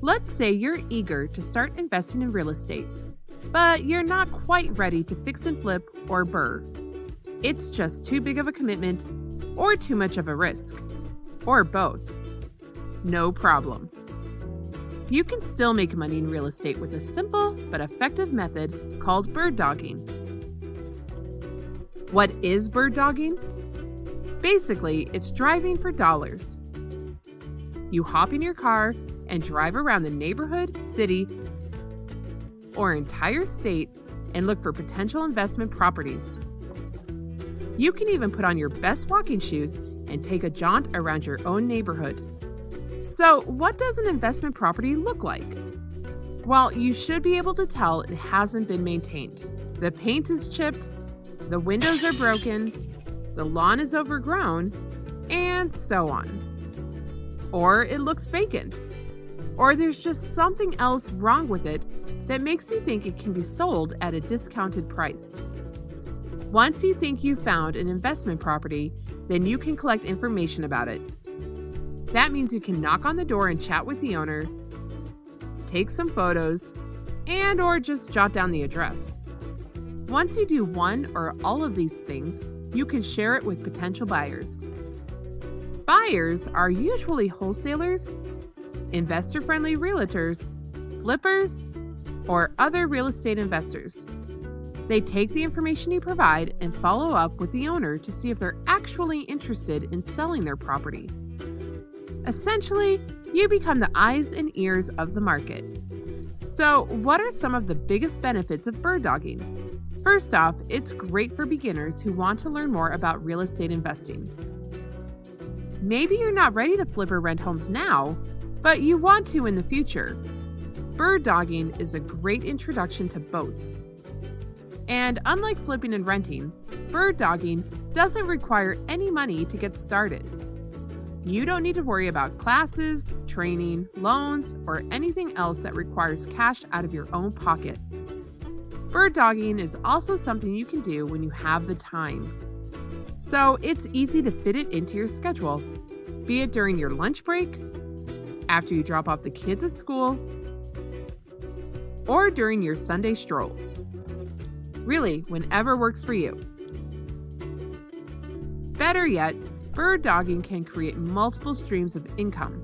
Let's say you're eager to start investing in real estate, but you're not quite ready to fix and flip or BRRRR. It's just too big of a commitment or too much of a risk, or both. No problem. You can still make money in real estate with a simple but effective method called bird dogging. What is bird dogging? Basically, it's driving for dollars. You hop in your car and drive around the neighborhood, city, or entire state and look for potential investment properties. You can even put on your best walking shoes and take a jaunt around your own neighborhood. So, what does an investment property look like? Well, you should be able to tell it hasn't been maintained. The paint is chipped, the windows are broken, the lawn is overgrown, and so on. Or it looks vacant. Or there's just something else wrong with it that makes you think it can be sold at a discounted price. Once you think you've found an investment property, then you can collect information about it. That means you can knock on the door and chat with the owner, take some photos, or just jot down the address. Once you do one or all of these things, you can share it with potential buyers. Buyers are usually wholesalers, investor-friendly realtors, flippers, or other real estate investors. They take the information you provide and follow up with the owner to see if they're actually interested in selling their property. Essentially, you become the eyes and ears of the market. So, what are some of the biggest benefits of bird dogging? First off, it's great for beginners who want to learn more about real estate investing. Maybe you're not ready to flip or rent homes now, but you want to in the future. Bird dogging is a great introduction to both. And unlike flipping and renting, bird dogging doesn't require any money to get started. You don't need to worry about classes, training, loans, or anything else that requires cash out of your own pocket. Bird dogging is also something you can do when you have the time. So it's easy to fit it into your schedule, be it during your lunch break, after you drop off the kids at school, or during your Sunday stroll. Really, whenever works for you. Better yet, bird dogging can create multiple streams of income.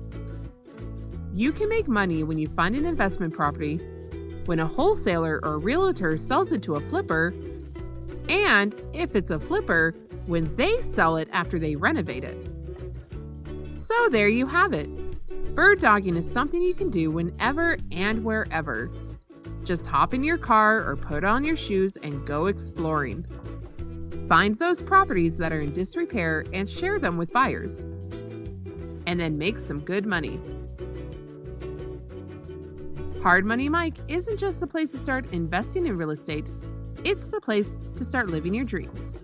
You can make money when you find an investment property, when a wholesaler or realtor sells it to a flipper, and if it's a flipper, when they sell it after they renovate it. So there you have it. Bird dogging is something you can do whenever and wherever. Just hop in your car or put on your shoes and go exploring. Find those properties that are in disrepair and share them with buyers. And then make some good money. Hard Money Mike isn't just the place to start investing in real estate, it's the place to start living your dreams.